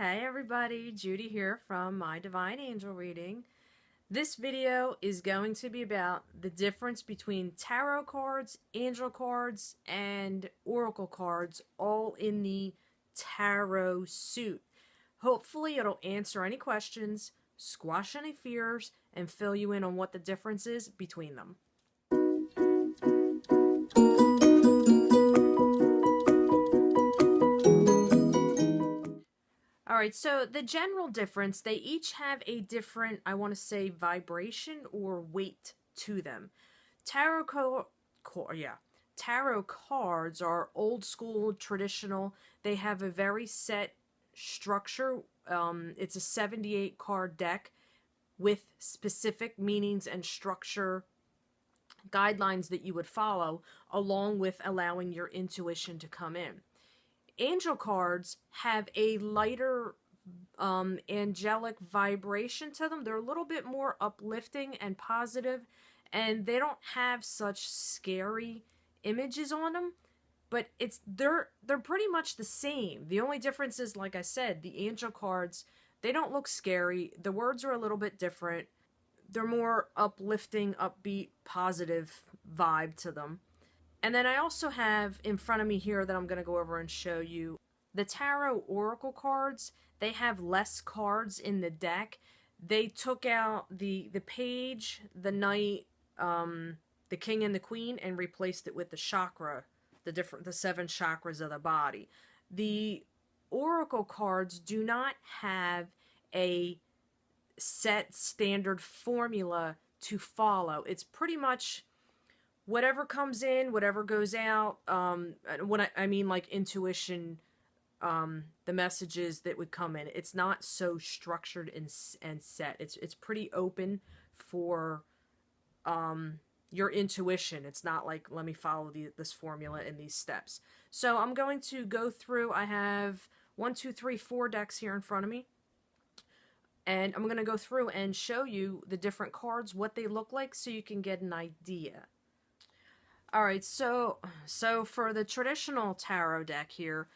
Hey everybody, Judy here from My Divine Angel Reading. This video is going to be about the difference between tarot cards, angel cards, and oracle cards all in the tarot suit. Hopefully it'll answer any questions, squash any fears, and fill you in on what the difference is between them. Alright, so the general difference, they each have a different, I want to say, vibration or weight to them. Tarot cards are old school, traditional. They have a very set structure. It's a 78 card deck with specific meanings and structure guidelines that you would follow, along with allowing your intuition to come in. Angel cards have a lighter angelic vibration to them. They're a little bit more uplifting and positive, and they don't have such scary images on them, but they're pretty much the same. The only difference is, like I said, the angel cards, they don't look scary. The words are a little bit different. They're more uplifting, upbeat, positive vibe to them. And then I also have in front of me here that I'm going to go over and show you the tarot oracle cards. They have less cards in the deck. They took out the page, the knight, the king and the queen, and replaced it with the chakra, the 7 chakras of the body. The oracle cards do not have a set standard formula to follow. It's pretty much whatever comes in, whatever goes out. When I mean like intuition, the messages that would come in, it's not so structured and set. It's pretty open for your intuition. It's not like, let me follow this formula and these steps. So I'm going to go through. I have 1, 2, 3, 4 decks here in front of me. And I'm going to go through and show you the different cards, what they look like, so you can get an idea. Alright, so for the traditional tarot deck here,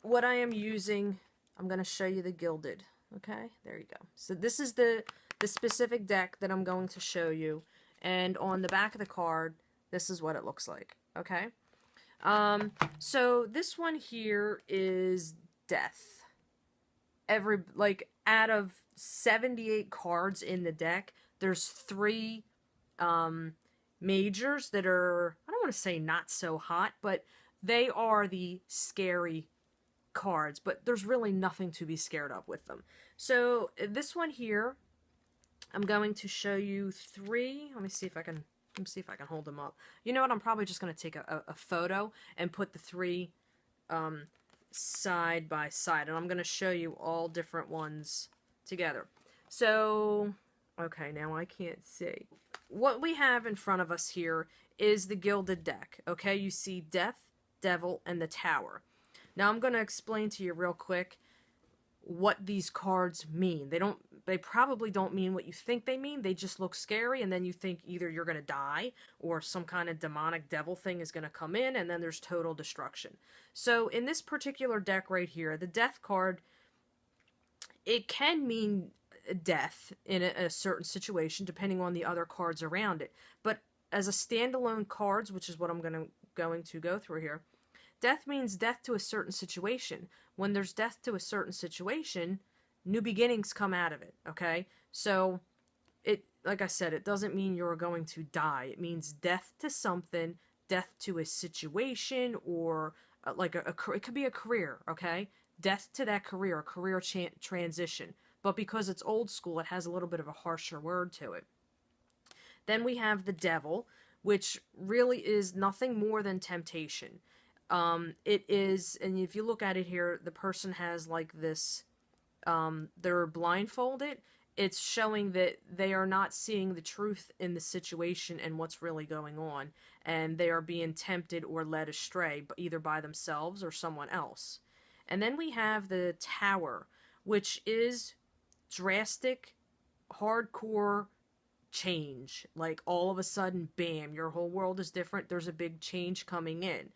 what I am using, I'm going to show you the gilded. Okay, there you go. So this is the specific deck that I'm going to show you. And on the back of the card, this is what it looks like. Okay, so this one here is Death. Out of 78 cards in the deck, there's 3 majors that are, I don't want to say not so hot, but they are the scary cards, but there's really nothing to be scared of with them. So this one here, I'm going to show you 3. Let me see if I can hold them up. You know what? I'm probably just going to take a photo and put the 3 side by side, and I'm going to show you all different ones together. So, okay, now I can't see. What we have in front of us here is the gilded deck. Okay, you see Death, Devil, and the Tower. Now I'm going to explain to you real quick what these cards mean. They probably don't mean what you think they mean. They just look scary, and then you think either you're going to die or some kind of demonic devil thing is going to come in, and then there's total destruction. So in this particular deck right here, the Death card, it can mean death in a certain situation depending on the other cards around it. But as a standalone cards, which is what I'm going to go through here, death means death to a certain situation. When there's death to a certain situation, new beginnings come out of it, okay? So, like I said, it doesn't mean you're going to die. It means death to something, death to a situation, or it could be a career, okay? Death to that career, a career transition. But because it's old school, it has a little bit of a harsher word to it. Then we have the Devil, which really is nothing more than temptation. It is, and if you look at it here, the person has like this, they're blindfolded. It's showing that they are not seeing the truth in the situation and what's really going on, and they are being tempted or led astray, either by themselves or someone else. And then we have the Tower, which is drastic, hardcore change. Like all of a sudden, bam, your whole world is different. There's a big change coming in.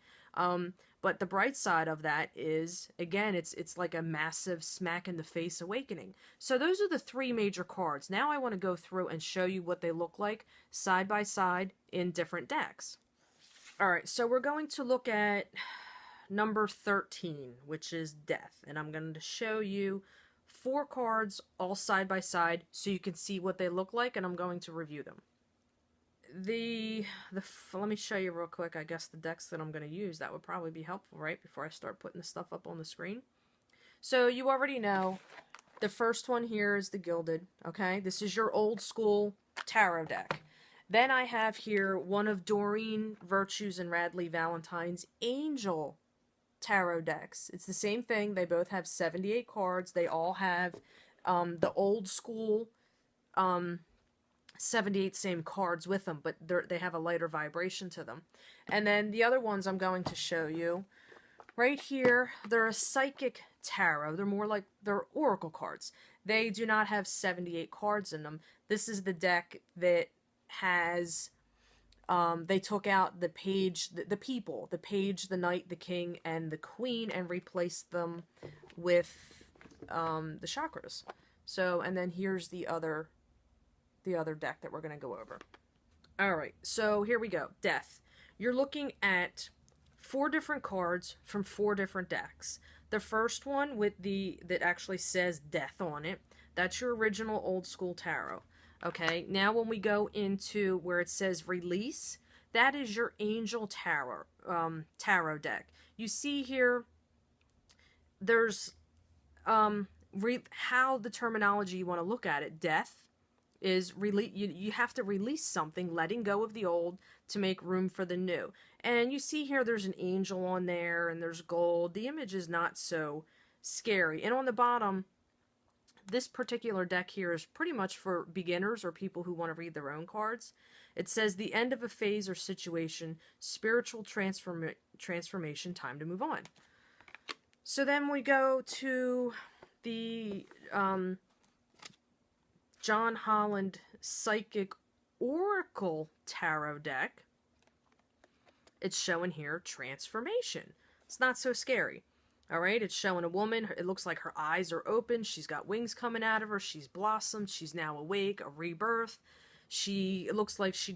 But the bright side of that is, again, it's like a massive smack in the face awakening. So those are the three major cards. Now I want to go through and show you what they look like side by side in different decks. All right, so we're going to look at number 13, which is Death. And I'm going to show you 4 cards all side by side so you can see what they look like, and I'm going to review them. Let me show you real quick, I guess, the decks that I'm going to use. That would probably be helpful, right, before I start putting the stuff up on the screen. So you already know the first one here is the Gilded, okay? This is your old school tarot deck. Then I have here one of Doreen Virtue's and Radleigh Valentine's Angel tarot decks. It's the same thing. They both have 78 cards. They all have the old school 78 same cards with them, but they have a lighter vibration to them. And then the other ones I'm going to show you right here, they're a psychic tarot. They're more like, they're oracle cards. They do not have 78 cards in them. This is the deck that has they took out the page, the people, the page, the knight, the king, and the queen, and replaced them with the chakras. So, and then here's the other deck that we're going to go over. All right, so here we go. Death. You're looking at 4 different cards from 4 different decks. The first one with that actually says Death on it, that's your original old school tarot. Okay, now when we go into where it says Release, that is your Angel tarot deck. You see here, there's how the terminology you want to look at it. Death is you have to release something, letting go of the old to make room for the new. And you see here there's an angel on there, and there's gold. The image is not so scary. And on the bottom, this particular deck here is pretty much for beginners or people who want to read their own cards. It says the end of a phase or situation, spiritual transformation, time to move on. So then we go to the John Holland Psychic Oracle Tarot deck. It's showing here transformation. It's not so scary. All right, it's showing a woman. It looks like her eyes are open. She's got wings coming out of her. She's blossomed. She's now awake, a rebirth. It looks like she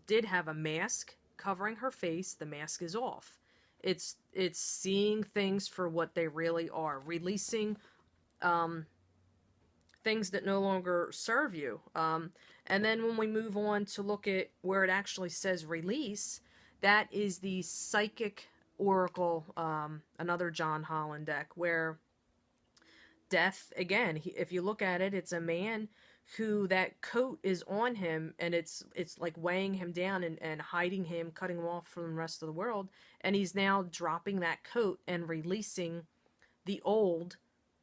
did have a mask covering her face. The mask is off. It's seeing things for what they really are, releasing things that no longer serve you. And then when we move on to look at where it actually says release, that is the Psychic Oracle, another John Holland deck, where Death, again, if you look at it, it's a man who that coat is on him, and it's like weighing him down and hiding him, cutting him off from the rest of the world, and he's now dropping that coat and releasing the old,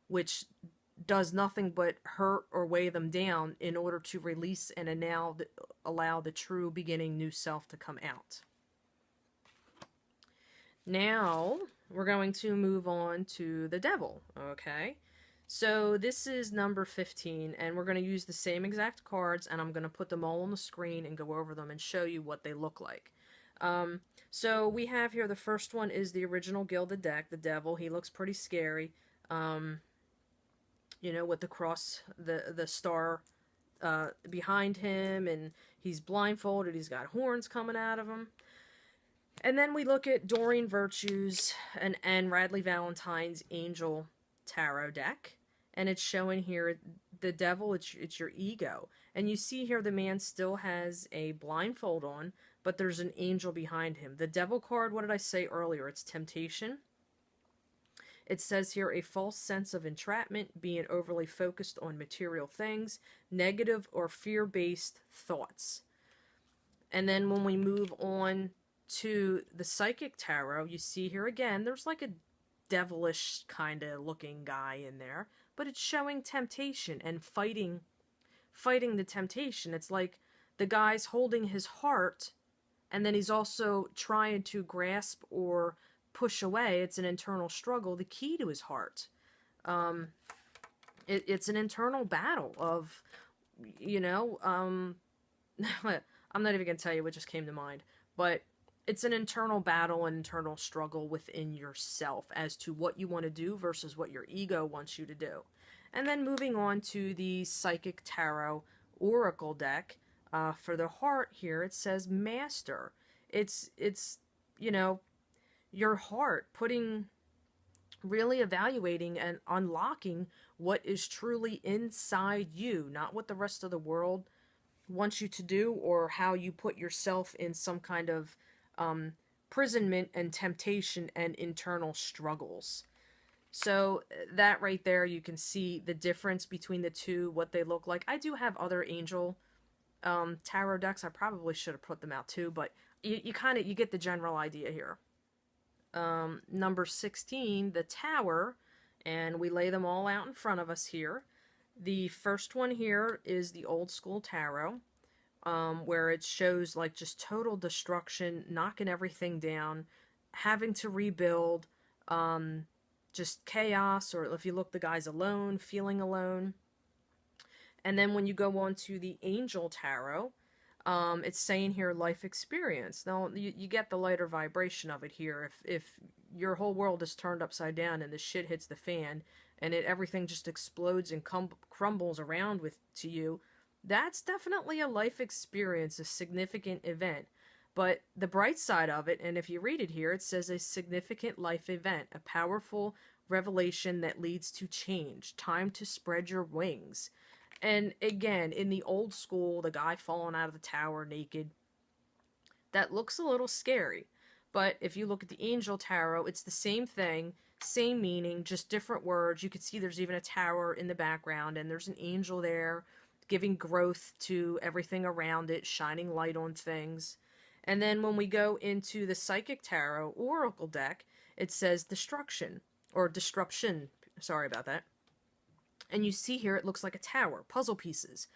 which does nothing but hurt or weigh them down, in order to release and allow the true beginning new self to come out. Now, we're going to move on to the Devil, okay? So this is number 15, and we're going to use the same exact cards, and I'm going to put them all on the screen and go over them and show you what they look like. So we have here, the first one is the original Gilded deck, the Devil. He looks pretty scary, you know, with the cross, the star behind him, and he's blindfolded, he's got horns coming out of him. And then we look at Doreen Virtue's and Radleigh Valentine's Angel Tarot deck. And it's showing here the Devil, it's your ego. And you see here the man still has a blindfold on, but there's an angel behind him. The Devil card, what did I say earlier? It's temptation. It says here a false sense of entrapment, being overly focused on material things, negative or fear-based thoughts. And then when we move on to the Psychic Tarot, you see here again, there's like a devilish kind of looking guy in there, but it's showing temptation and fighting the temptation. It's like the guy's holding his heart, and then he's also trying to grasp or push away. It's an internal struggle, the key to his heart. It's an internal battle of, you know, I'm not even going to tell you what just came to mind, but it's an internal battle, an internal struggle within yourself as to what you want to do versus what your ego wants you to do. And then moving on to the Psychic Tarot Oracle deck, for the heart here, it says Master. It's you know, your heart putting, really evaluating and unlocking what is truly inside you, not what the rest of the world wants you to do, or how you put yourself in some kind of imprisonment and temptation and internal struggles. So that right there, you can see the difference between the two, what they look like. I do have other angel tarot decks. I probably should have put them out too, but you kind of, you get the general idea here. Number 16, the Tower, and we lay them all out in front of us here. The first one here is the old school tarot, where it shows like just total destruction, knocking everything down, having to rebuild, just chaos, or if you look, the guy's alone, feeling alone. And then when you go on to the Angel Tarot, it's saying here life experience. Now, you get the lighter vibration of it here. If your whole world is turned upside down and the shit hits the fan, and everything just explodes and crumbles around to you, that's definitely a life experience, a significant event. But the bright side of it, and if you read it here, it says a significant life event, a powerful revelation that leads to change, time to spread your wings. And again, in the old school, the guy falling out of the tower naked, that looks a little scary. But if you look at the Angel Tarot, it's the same thing, same meaning, just different words. You can see there's even a tower in the background, and there's an angel there giving growth to everything around it, shining light on things. And then when we go into the Psychic Tarot Oracle deck, it says destruction, or disruption. Sorry about that. And you see here, it looks like a tower, puzzle pieces.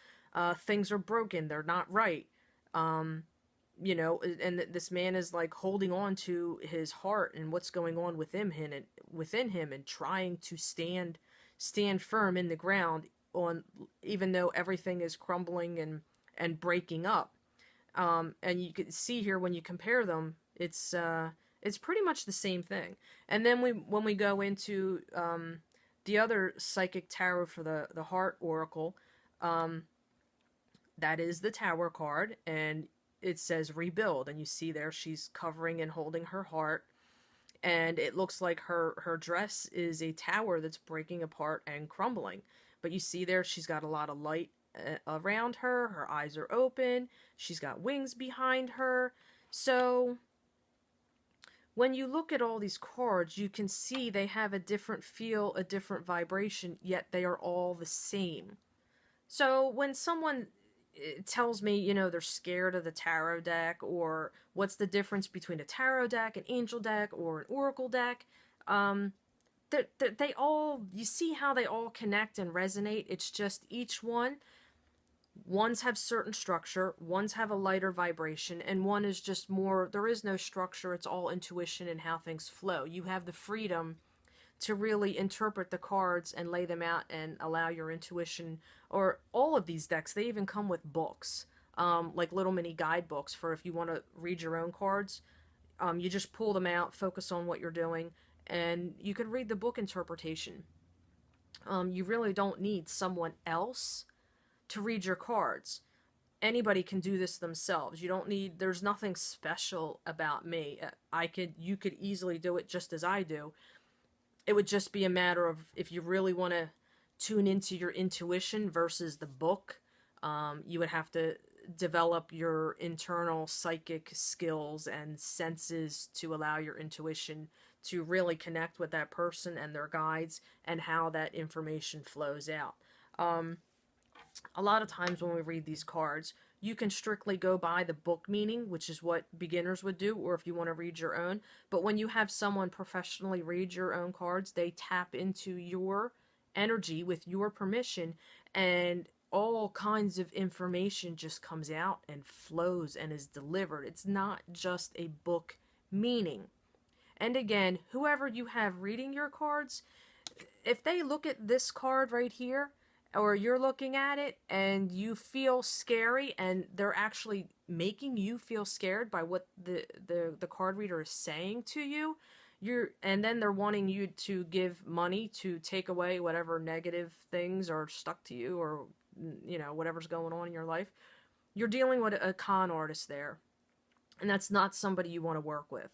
Things are broken, they're not right. You know, and this man is like holding on to his heart and what's going on within him, and trying to stand firm in the ground, on even though everything is crumbling and breaking up. And you can see here when you compare them, it's pretty much the same thing. And then when we go into the other Psychic Tarot for the Heart Oracle, that is the Tower card, and it says rebuild, and you see there she's covering and holding her heart, and it looks like her dress is a tower that's breaking apart and crumbling. But you see there she's got a lot of light around her eyes are open, she's got wings behind her. So when you look at all these cards, you can see they have a different feel, a different vibration, yet they are all the same. So when someone tells me, you know, they're scared of the tarot deck, or what's the difference between a tarot deck, an angel deck, or an oracle deck, they all, you see how they all connect and resonate. It's just each one, ones have certain structure, ones have a lighter vibration, and one is just more, there is no structure, it's all intuition and how things flow. You have the freedom to really interpret the cards and lay them out and allow your intuition. Or all of these decks, they even come with books, like little mini guidebooks for if you want to read your own cards. You just pull them out, focus on what you're doing, and you can read the book interpretation. You really don't need someone else to read your cards. Anybody can do this themselves. You don't need, there's nothing special about me. You could easily do it just as I do. It would just be a matter of if you really want to tune into your intuition versus the book, you would have to develop your internal psychic skills and senses to allow your intuition to really connect with that person and their guides and how that information flows out. A lot of times when we read these cards, you can strictly go by the book meaning, which is what beginners would do, or if you want to read your own. But when you have someone professionally read your own cards, they tap into your energy with your permission, and all kinds of information just comes out and flows and is delivered. It's not just a book meaning. And again, whoever you have reading your cards, if they look at this card right here or you're looking at it and you feel scary, and they're actually making you feel scared by what the card reader is saying to you, and then they're wanting you to give money to take away whatever negative things are stuck to you, or whatever's going on in your life. You're dealing with a con artist there, and that's not somebody you want to work with.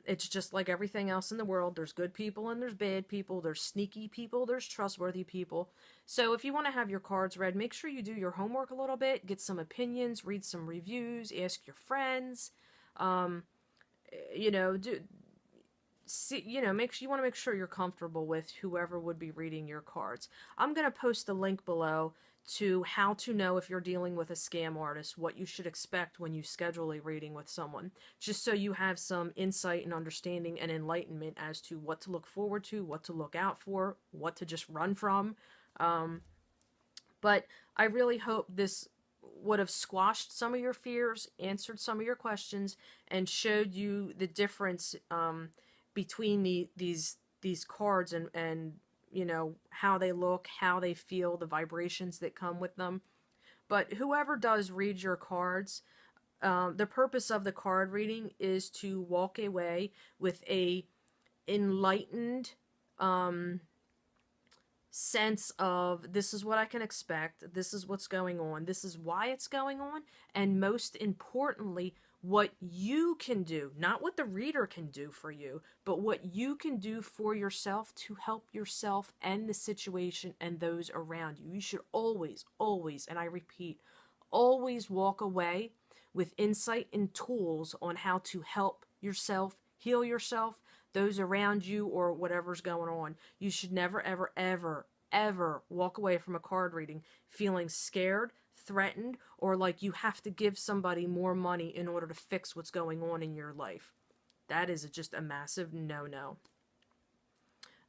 It's just like everything else in the world. There's good people and there's bad people. There's sneaky people. There's trustworthy people. So if you want to have your cards read, make sure you do your homework a little bit, get some opinions, read some reviews, ask your friends. Um, do see, make sure you want to make sure you're comfortable with whoever would be reading your cards. I'm going to post a link below to how to know if you're dealing with a scam artist, what you should expect when you schedule a reading with someone, just so you have some insight and understanding and enlightenment as to what to look forward to, what to look out for, what to just run from. But I really hope this would have squashed some of your fears, answered some of your questions, and showed you the difference between these cards, and how they look, how they feel, the vibrations that come with them. But whoever does read your cards, the purpose of the card reading is to walk away with a enlightened sense of, this is what I can expect, this is what's going on, this is why it's going on, and most importantly, what you can do, not what the reader can do for you, but what you can do for yourself to help yourself and the situation and those around you. You should always, always, and I repeat, always walk away with insight and tools on how to help yourself, heal yourself, those around you, or whatever's going on. You should never, ever, ever, ever walk away from a card reading feeling scared, threatened, or like you have to give somebody more money in order to fix what's going on in your life. That is just a massive no-no.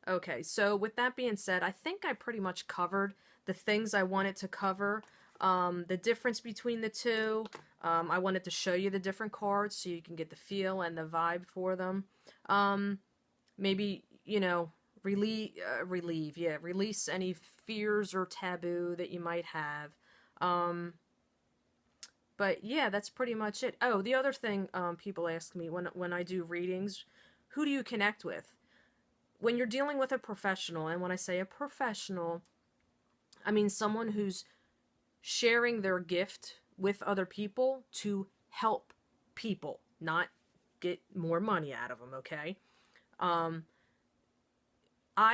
Okay, so with that being said, I think I pretty much covered the things I wanted to cover. The difference between the two. I wanted to show you the different cards so you can get the feel and the vibe for them. Maybe, release any fears or taboo that you might have. But yeah, that's pretty much it. Oh, the other thing people ask me when I do readings, who do you connect with? When you're dealing with a professional, and when I say a professional, I mean someone who's sharing their gift with other people to help people, not get more money out of them, okay? I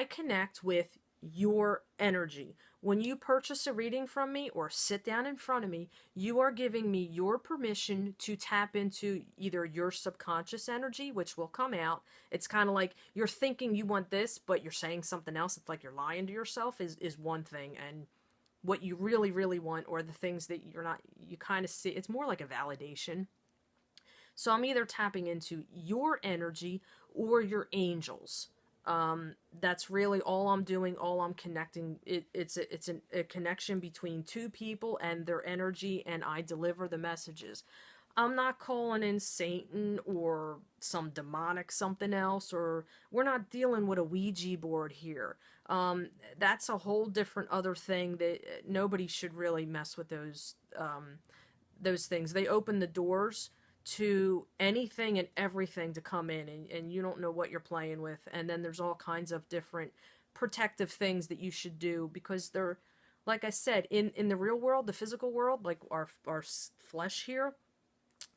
connect with your energy. When you purchase a reading from me or sit down in front of me, you are giving me your permission to tap into either your subconscious energy, which will come out. It's kind of like you're thinking you want this, but you're saying something else. It's like you're lying to yourself is one thing. And what you really, really want, or the things that you're not, you kind of see, it's more like a validation. So I'm either tapping into your energy or your angels. That's really all I'm doing, all I'm connecting. It's a connection between two people and their energy, and I deliver the messages. I'm not calling in Satan or some demonic something else, or we're not dealing with a Ouija board here. That's a whole different other thing that nobody should really mess with those things. They open the doors to anything and everything to come in, and you don't know what you're playing with. And then there's all kinds of different protective things that you should do, because they're, like I said, in the real world, the physical world, like our flesh here,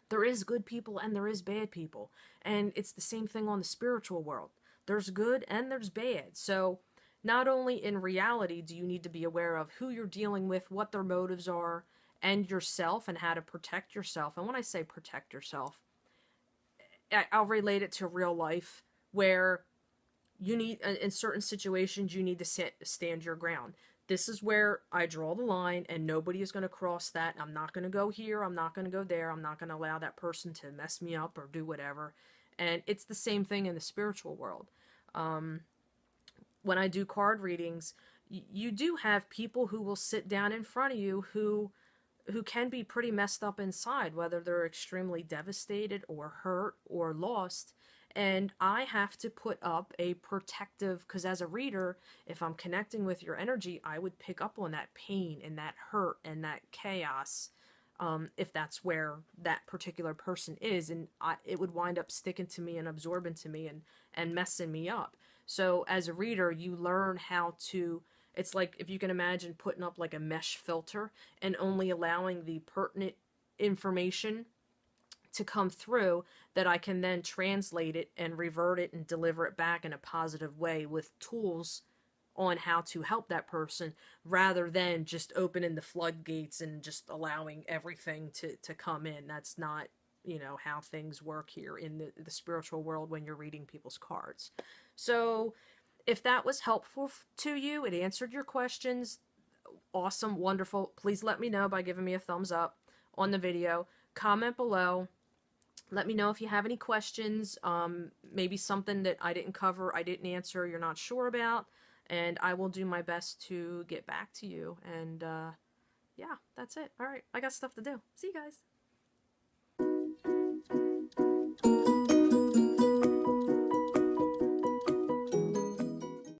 there is good people and there is bad people. And it's the same thing on the spiritual world. There's good and there's bad. So not only in reality do you need to be aware of who you're dealing with, what their motives are, and yourself, and how to protect yourself. And when I say protect yourself, I'll relate it to real life, where you need, in certain situations, you need to stand your ground. This is where I draw the line, and nobody is going to cross that. I'm not going to go here. I'm not going to go there. I'm not going to allow that person to mess me up or do whatever. And it's the same thing in the spiritual world. When I do card readings, you do have people who will sit down in front of you who can be pretty messed up inside, whether they're extremely devastated or hurt or lost. And I have to put up a protective, because as a reader, if I'm connecting with your energy, I would pick up on that pain and that hurt and that chaos, if that's where that particular person is, and it would wind up sticking to me and absorbing to me and messing me up. So as a reader, you learn how to, it's like if you can imagine putting up like a mesh filter and only allowing the pertinent information to come through, that I can then translate it and revert it and deliver it back in a positive way with tools on how to help that person, rather than just opening the floodgates and just allowing everything to come in. That's not, how things work here in the spiritual world when you're reading people's cards. So if that was helpful to you, it answered your questions, awesome, wonderful. Please let me know by giving me a thumbs up on the video. Comment below. Let me know if you have any questions, maybe something that I didn't cover, I didn't answer, you're not sure about, and I will do my best to get back to you. And yeah, that's it. All right, I got stuff to do. See you guys.